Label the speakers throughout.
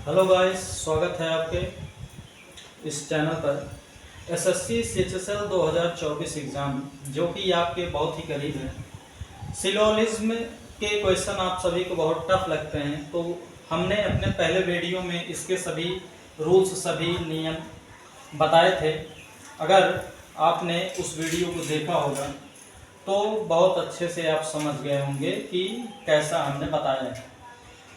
Speaker 1: Hello guys, स्वागत है आपके इस चैनल पर। एसएससी सीएचएसएल 2024 एग्ज़ाम जो कि आपके बहुत ही करीब है। सिलोजिज्म के क्वेश्चन आप सभी को बहुत टफ लगते हैं, तो हमने अपने पहले वीडियो में इसके सभी रूल्स, सभी नियम बताए थे। अगर आपने उस वीडियो को देखा होगा तो बहुत अच्छे से आप समझ गए होंगे कि कैसा हमने बताया है।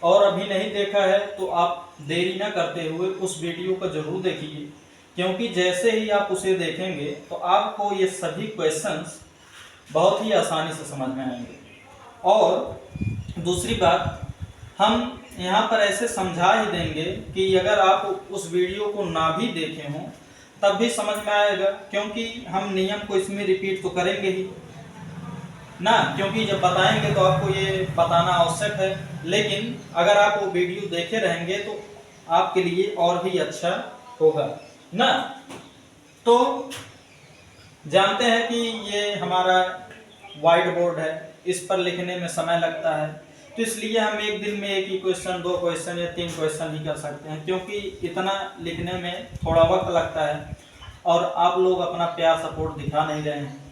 Speaker 1: और अभी नहीं देखा है तो आप देरी ना करते हुए उस वीडियो को जरूर देखिए, क्योंकि जैसे ही आप उसे देखेंगे तो आपको ये सभी क्वेश्चंस बहुत ही आसानी से समझ में आएंगे। और दूसरी बात, हम यहाँ पर ऐसे समझा ही देंगे कि अगर आप उस वीडियो को ना भी देखे हों तब भी समझ में आएगा, क्योंकि हम नियम को इसमें रिपीट तो करेंगे ही ना, क्योंकि जब बताएंगे तो आपको ये बताना आवश्यक है। लेकिन अगर आप वो वीडियो देखे रहेंगे तो आपके लिए और भी अच्छा होगा ना। तो जानते हैं कि ये हमारा व्हाइट बोर्ड है, इस पर लिखने में समय लगता है, तो इसलिए हम एक दिन में एक ही क्वेश्चन, 2 क्वेश्चन या 3 क्वेश्चन ही कर सकते हैं, क्योंकि इतना लिखने में थोड़ा वक्त लगता है और आप लोग अपना प्यार सपोर्ट दिखा नहीं रहे हैं।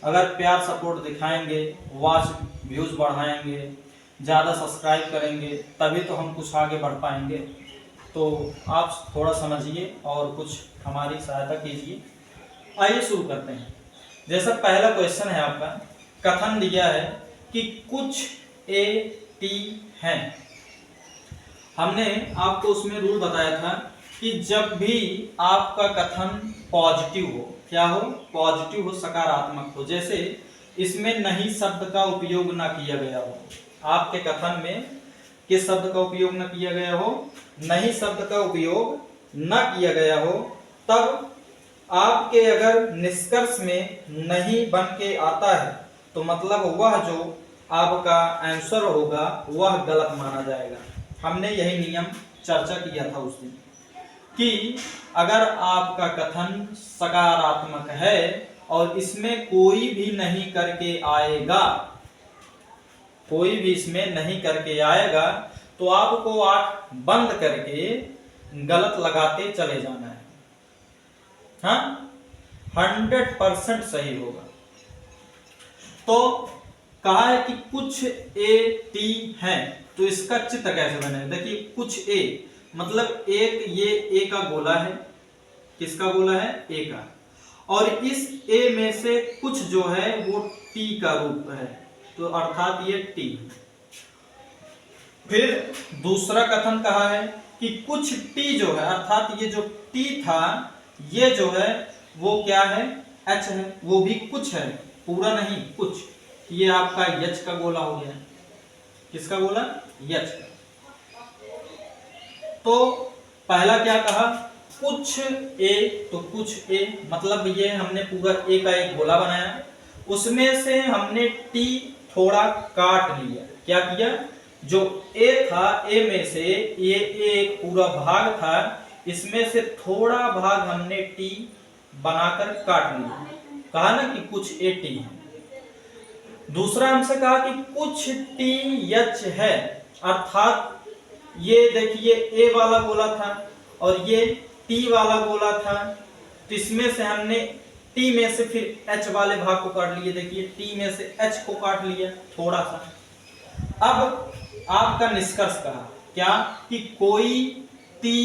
Speaker 1: अगर प्यार सपोर्ट दिखाएंगे, वॉच व्यूज़ बढ़ाएंगे, ज़्यादा सब्सक्राइब करेंगे, तभी तो हम कुछ आगे बढ़ पाएंगे। तो आप थोड़ा समझिए और कुछ हमारी सहायता कीजिए। आइए शुरू करते हैं। जैसा पहला क्वेश्चन है आपका, कथन दिया है कि कुछ ए टी हैं। हमने आपको उसमें रूल बताया था कि जब भी आपका कथन पॉजिटिव हो, क्या हो, पॉजिटिव हो, सकारात्मक हो, जैसे इसमें नहीं शब्द का उपयोग ना किया गया हो, आपके कथन में किस शब्द का उपयोग न किया गया हो, नहीं शब्द का उपयोग न किया गया हो, तब आपके अगर निष्कर्ष में नहीं बन के आता है तो मतलब वह जो आपका आंसर होगा वह गलत माना जाएगा। हमने यही नियम चर्चा किया था उस दिन कि अगर आपका कथन सकारात्मक है और इसमें कोई भी नहीं करके आएगा, कोई भी इसमें नहीं करके आएगा, तो आपको आंख बंद करके गलत लगाते चले जाना है। हाँ, 100% सही होगा। तो कहा है कि कुछ ए टी हैं, तो इसका चित्र कैसे बनेगा? देखिए, कुछ ए मतलब एक, ये ए का गोला है। किसका गोला है? ए का। और इस ए में से कुछ जो है वो टी का रूप है, तो अर्थात ये टी। फिर दूसरा कथन कहा है कि कुछ टी जो है, अर्थात ये जो टी था ये जो है वो क्या है? एच है। वो भी कुछ है, पूरा नहीं, कुछ। ये आपका यच का गोला हो गया। किसका गोला? यच का। तो पहला क्या कहा? कुछ ए, तो कुछ ए मतलब ये हमने पूरा ए का एक गोला बनाया, उसमें से हमने टी थोड़ा काट लिया। क्या किया? जो ए था, ए में से ये एक पूरा भाग था, इसमें से थोड़ा भाग हमने टी बनाकर काट लिया। कहा ना कि कुछ ए टी है। दूसरा हमसे कहा कि कुछ टी यच है, अर्थात ये देखिए ए वाला गोला था और ये टी वाला गोला था, तो इसमें से हमने टी में से फिर एच वाले भाग को काट लिए। देखिए, टी में से एच को काट लिया थोड़ा सा। अब आपका निष्कर्ष कहा क्या? कि कोई टी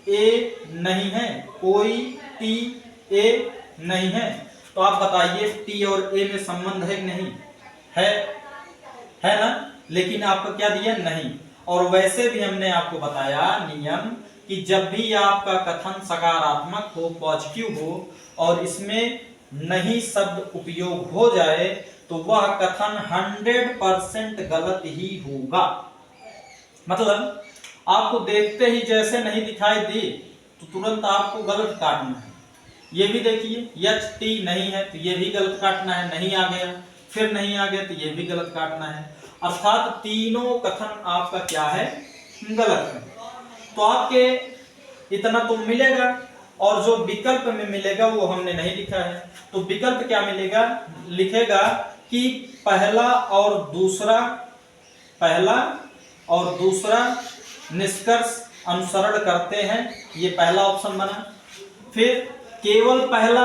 Speaker 1: ए नहीं है, कोई टी ए नहीं है। तो आप बताइए, टी और ए में संबंध है कि नहीं है ना? लेकिन आपको क्या दिया? नहीं। और वैसे भी हमने आपको बताया नियम कि जब भी आपका कथन सकारात्मक हो, पॉजिटिव हो और इसमें नहीं शब्द उपयोग हो जाए तो वह कथन 100% गलत ही होगा। मतलब आपको देखते ही जैसे नहीं दिखाई दी तो तुरंत आपको गलत काटना है। ये भी देखिए, यच टी नहीं है तो ये भी गलत काटना है, नहीं आ गया, फिर नहीं आ गया तो ये भी गलत काटना है। अर्थात तीनों कथन आपका क्या है? गलत है। तो आपके इतना तो मिलेगा, और जो विकल्प में मिलेगा वो हमने नहीं लिखा है। तो विकल्प क्या मिलेगा? लिखेगा कि पहला और दूसरा निष्कर्ष अनुसरण करते हैं, ये पहला ऑप्शन बना। फिर केवल पहला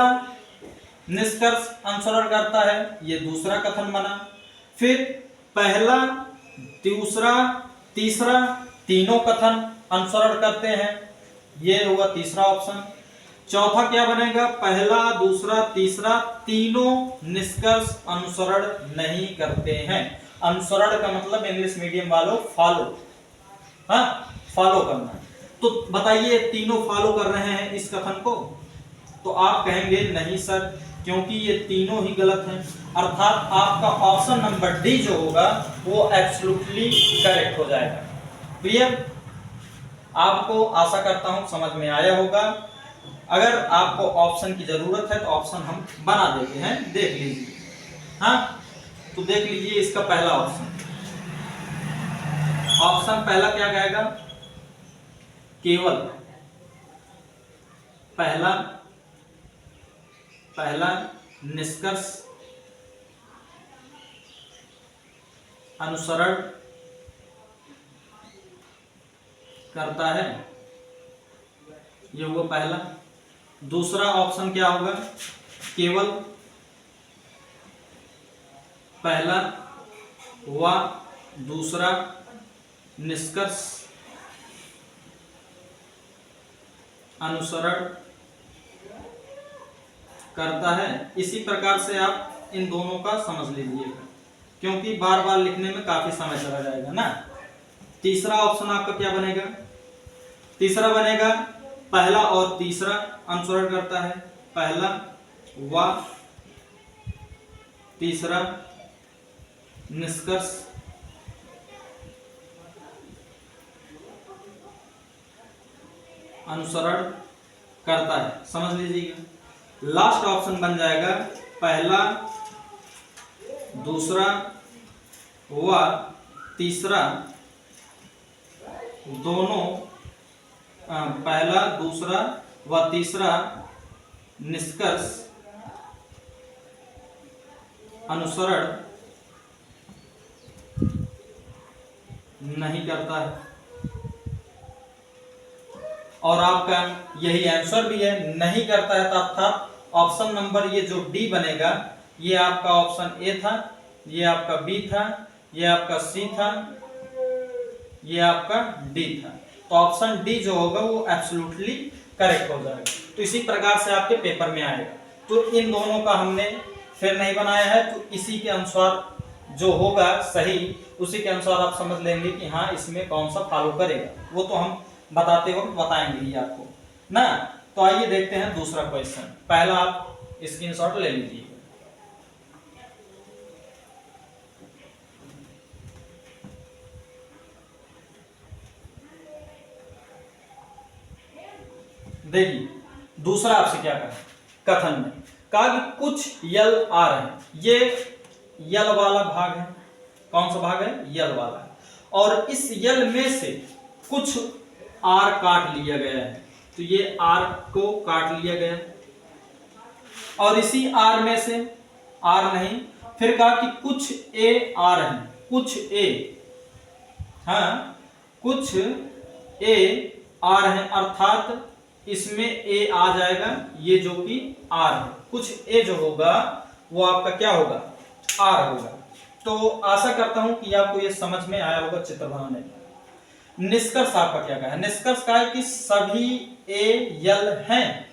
Speaker 1: निष्कर्ष अनुसरण करता है, ये दूसरा कथन बना। फिर पहला, दूसरा, तीसरा तीनों कथन अनुसरण करते हैं, ये हुआ तीसरा ऑप्शन। चौथा क्या बनेगा, पहला, दूसरा, तीसरा तीनों निष्कर्ष अनुसरण नहीं करते हैं। अनुसरण का मतलब इंग्लिश मीडियम वालों फॉलो, हाँ फॉलो करना। तो बताइए तीनों फॉलो कर रहे हैं इस कथन को, तो आप कहेंगे नहीं सर, क्योंकि ये तीनों ही गलत हैं। अर्थात आपका ऑप्शन नंबर डी जो होगा वो एब्सोल्युटली करेक्ट हो जाएगा। क्लियर? आपको आशा करता हूं समझ में आया होगा। अगर आपको ऑप्शन की जरूरत है तो ऑप्शन हम बना देते हैं, देख लीजिए। हाँ, तो देख लीजिए इसका पहला ऑप्शन। ऑप्शन पहला क्या कहेगा, केवल पहला निष्कर्ष अनुसरण करता है, ये हुआ पहला। दूसरा ऑप्शन क्या होगा, केवल पहला व दूसरा निष्कर्ष अनुसरण करता है। इसी प्रकार से आप इन दोनों का समझ लीजिएगा, क्योंकि बार बार लिखने में काफी समय चला जाएगा ना। तीसरा ऑप्शन आपका क्या बनेगा, तीसरा बनेगा पहला और तीसरा अनुसरण करता है, पहला व तीसरा निष्कर्ष अनुसरण करता है, समझ लीजिएगा। लास्ट ऑप्शन बन जाएगा पहला, दूसरा व तीसरा दोनों, पहला, दूसरा व तीसरा निष्कर्ष अनुसरण नहीं करता है। और आपका यही आंसर भी है, नहीं करता है। अर्थात ऑप्शन नंबर ये जो डी बनेगा, ये आपका ऑप्शन ए था, ये आपका बी था, ये आपका सी था, ये आपका डी था। तो ऑप्शन डी जो होगा वो एब्सोल्युटली करेक्ट हो जाएगा। तो इसी प्रकार से आपके पेपर में आएगा। तो इन दोनों का हमने फिर नहीं बनाया है, तो इसी के अनुसार जो होगा सही, उसी के अनुसार आप समझ लेंगे कि हाँ इसमें कौन सा फॉलो करेगा। वो तो हम बताते वक्त बताएंगे ही आपको ना। तो आइए देखते हैं दूसरा क्वेश्चन। पहला आप स्क्रीनशॉट ले लीजिए। देखिए दूसरा आपसे क्या कहा, कथन में कहा कि कुछ यल आ रहे हैं। ये यल वाला भाग है, कौन सा भाग है, यल वाला है। और इस यल में से कुछ आर काट लिया गया है, तो ये आर को काट लिया गया है। और इसी आर में से, आर नहीं, फिर कहा कि कुछ ए आ रहे हैं, कुछ ए, हाँ कुछ ए आ रहे हैं, अर्थात इसमें ए आ जाएगा, ये जो कि आर है। कुछ ए जो होगा वो आपका क्या होगा, आर होगा। तो आशा करता हूं कि आपको ये समझ में आया होगा चित्र बनाने में। निष्कर्ष आपका क्या कहा है, निष्कर्ष कहा है कि सभी ए यल हैं।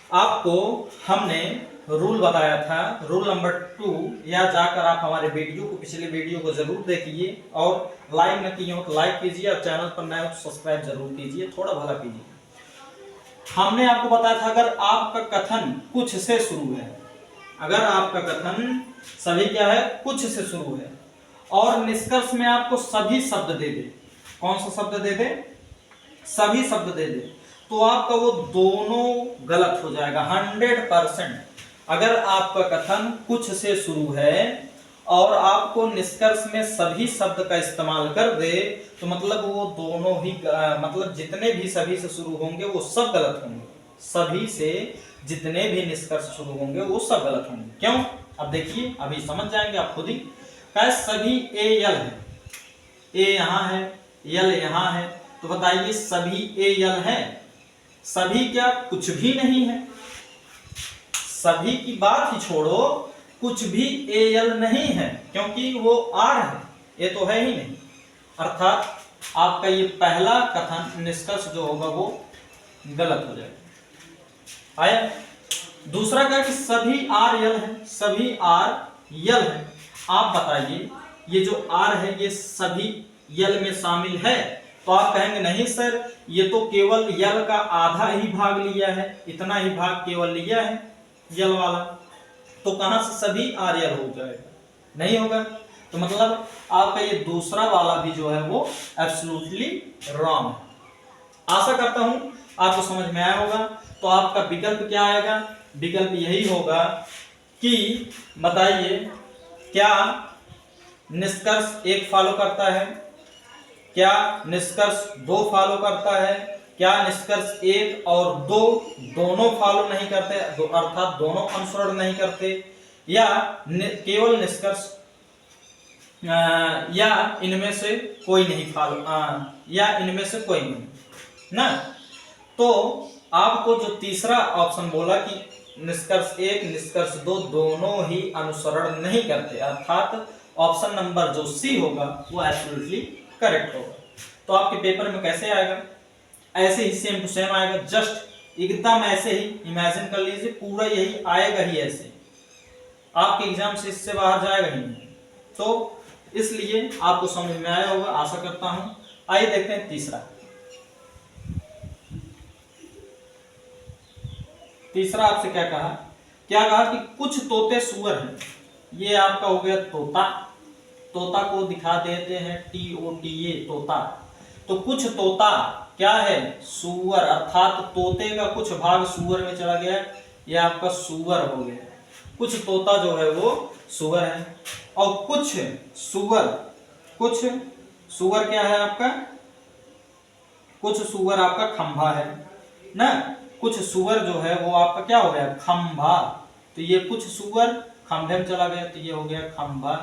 Speaker 1: आपको हमने रूल बताया था, रूल नंबर 2, या जाकर आप हमारे वीडियो को, पिछले वीडियो को जरूर देखिए, और लाइक न किए हो तो लाइक कीजिए, और चैनल पर नए हो तो सब्सक्राइब जरूर कीजिए, थोड़ा भला कीजिए। हमने आपको बताया था अगर आपका कथन कुछ से शुरू है, अगर आपका कथन सभी क्या है, कुछ से शुरू है, और निष्कर्ष में आपको सभी शब्द दे दे, कौन सा शब्द दे दे, सभी शब्द दे दे, तो आपका वो दोनों गलत हो जाएगा 100%। अगर आपका कथन कुछ से शुरू है और आपको निष्कर्ष में सभी शब्द का इस्तेमाल कर दे, तो मतलब वो दोनों ही मतलब जितने भी सभी से शुरू होंगे वो सब गलत होंगे। सभी से जितने भी निष्कर्ष शुरू होंगे वो सब गलत होंगे। क्यों, अब देखिए, अभी समझ जाएंगे आप खुद ही। सभी ए यल है, ए यहाँ है, यल यहाँ है, तो बताइए सभी एयल हैं? सभी क्या? कुछ भी नहीं है। सभी की बात ही छोड़ो, कुछ भी एयल नहीं है, क्योंकि वो आर है, ये तो है ही नहीं। अर्थात आपका ये पहला कथन निष्कर्ष जो होगा वो गलत हो जाएगा। आया? दूसरा क्या कि सभी आर यल है, सभी आर यल है। आप बताइए ये जो आर है ये सभी यल में शामिल है? तो आप कहेंगे नहीं सर, ये तो केवल यल का आधा ही भाग लिया है, इतना ही भाग केवल लिया है यल वाला, तो कहां से सभी आर यल हो जाएगा? नहीं होगा। तो मतलब आपका ये दूसरा वाला भी जो है वो एब्सोल्युटली रॉन्ग है। आशा करता हूं आपको समझ में आया होगा। तो आपका विकल्प क्या आएगा? विकल्प यही होगा कि बताइए क्या निष्कर्ष 1 फॉलो करता है, क्या निष्कर्ष 2 फॉलो करता है, क्या निष्कर्ष 1 और 2 दोनों फॉलो नहीं करते, अर्थात दोनों अनुसरण नहीं करते, या केवल निष्कर्ष या इनमें से कोई नहीं फॉलो, या इनमें से कोई नहीं ना। तो आपको जो तीसरा ऑप्शन बोला कि निष्कर्ष 1 निष्कर्ष 2 दोनों ही अनुसरण नहीं करते, अर्थात ऑप्शन नंबर जो सी होगा वो एब्सोल्युटली करेक्ट होगा। तो आपके पेपर में कैसे आएगा? ऐसे ही सेम टू सेम आएगा, जस्ट एकदम ऐसे ही इमेजिन कर लीजिए, पूरा यही आएगा ही ऐसे, आपके एग्जाम से इससे बाहर जाएगा ही नहीं। तो इसलिए आपको समझ में आया होगा, आशा करता हूं। आइए देखते हैं तीसरा आपसे क्या कहा? क्या कहा कि कुछ तोते सुअर हैं। ये आपका हो गया तोता, तोता को दिखा देते हैं TOTA तोता। तो कुछ तोता क्या है? सुअर, अर्थात तोते का कुछ भाग सुअर में चला गया, ये आपका सुअर हो गया। कुछ तोता जो है वो सुअर है, और कुछ सुअर क्या है आपका? कुछ सुअर आपका खंभा है ना, कुछ सुअर जो है वो आपका क्या हो गया? खंभा। तो ये कुछ सुअर खंभे में चला गया, तो ये हो गया खंभा।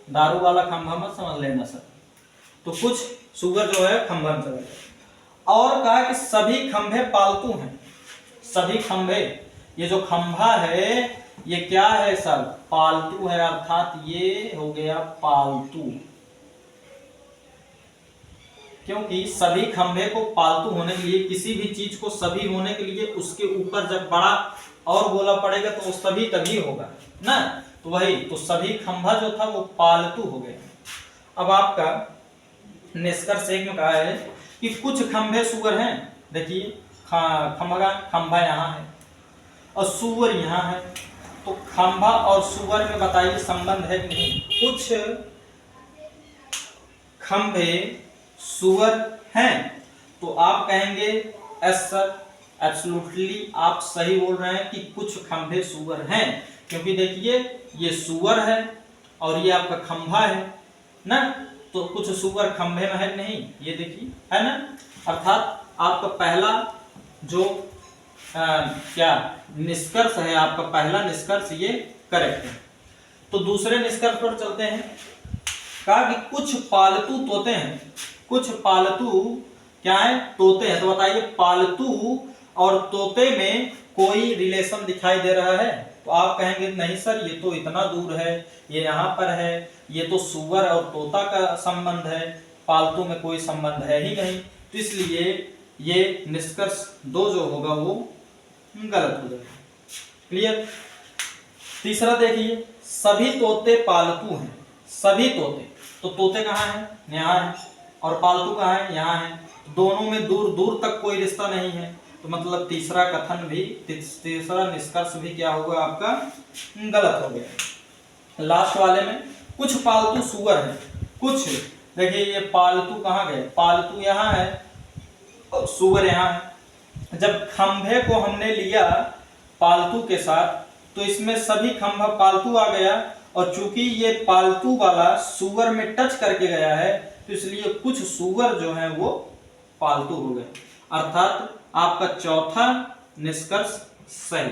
Speaker 1: दारू वाला खंभा मत समझ लेना सर। तो कुछ सुअर जो है खंभा में चला गया। और कहा कि सभी खंभे पालतू हैं। सभी खंभे, ये जो खंभा है ये क्या है सर? पालतू है, अर्थात ये हो गया पालतू। क्योंकि सभी खंभे को पालतू होने के लिए, किसी भी चीज को सभी होने के लिए उसके ऊपर जब बड़ा और बोला पड़ेगा तो सभी तभी होगा ना। तो वही, तो सभी खंभा जो था वो पालतू हो गया। अब आपका निष्कर्ष 1 में कहा है कि कुछ खंभे सुअर हैं। देखिए खंभा यहाँ है और सुअर यहाँ है, तो खंभा और सुअर में बताइए संबंध है कि नहीं? कुछ खंभे सुअर हैं, तो आप कहेंगे एस सर, एब्सोल्युटली आप सही बोल रहे हैं कि कुछ खंभे सुअर हैं, क्योंकि देखिए ये सुअर है और ये आपका खंभा है ना, तो कुछ सुअर खंभे में है नहीं, ये देखिए है ना। अर्थात आपका पहला जो क्या निष्कर्ष है, आपका पहला निष्कर्ष ये करेक्ट है। तो दूसरे निष्कर्ष पर चलते हैं। कहा कि कुछ पालतू तोते हैं। कुछ पालतू क्या है? तोते हैं। तो बताइए पालतू और तोते में कोई रिलेशन दिखाई दे रहा है? तो आप कहेंगे नहीं सर, ये तो इतना दूर है, ये यहाँ पर है, ये तो सुअर और तोता का संबंध है, पालतू में कोई संबंध है ही नहीं। तो इसलिए ये निष्कर्ष 2 जो होगा वो गलत हो जाएगा। क्लियर? तीसरा देखिए, सभी तोते पालतू हैं। सभी तोते, तो तोते कहाँ हैं? यहाँ है, और पालतू कहाँ है? यहाँ है। दोनों में दूर दूर तक कोई रिश्ता नहीं है, तो मतलब तीसरा कथन भी, तीसरा निष्कर्ष भी क्या होगा आपका? गलत हो गया। लास्ट वाले में कुछ पालतू सुअर है। कुछ, देखिए ये पालतू कहाँ गए? पालतू यहाँ है और सुअर यहाँ है। जब खंभे को हमने लिया पालतू के साथ, तो इसमें सभी खंभा पालतू आ गया, और चूंकि ये पालतू वाला सुअर में टच करके गया है, तो इसलिए कुछ सुअर जो है वो पालतू हो गए। अर्थात आपका चौथा निष्कर्ष सही।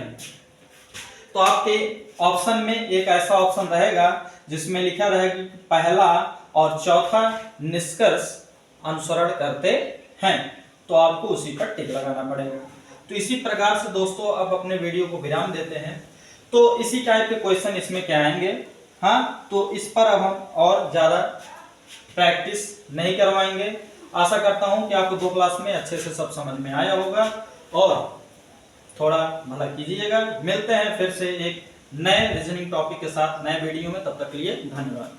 Speaker 1: तो आपके ऑप्शन में एक ऐसा ऑप्शन रहेगा जिसमें लिखा रहेगा कि पहला और चौथा निष्कर्ष अनुसरण करते हैं, तो आपको उसी पर टिक लगाना पड़ेगा। तो इसी प्रकार से दोस्तों अब अपने वीडियो को विराम देते हैं। तो इसी टाइप के क्वेश्चन इसमें क्या आएंगे, हाँ, तो इस पर अब हम और ज़्यादा प्रैक्टिस नहीं करवाएंगे। आशा करता हूं कि आपको 2 क्लास में अच्छे से सब समझ में आया होगा और थोड़ा भला कीजिएगा। मिलते हैं फिर से एक नए रीजनिंग टॉपिक के साथ नए वीडियो में, तब तक के लिए धन्यवाद।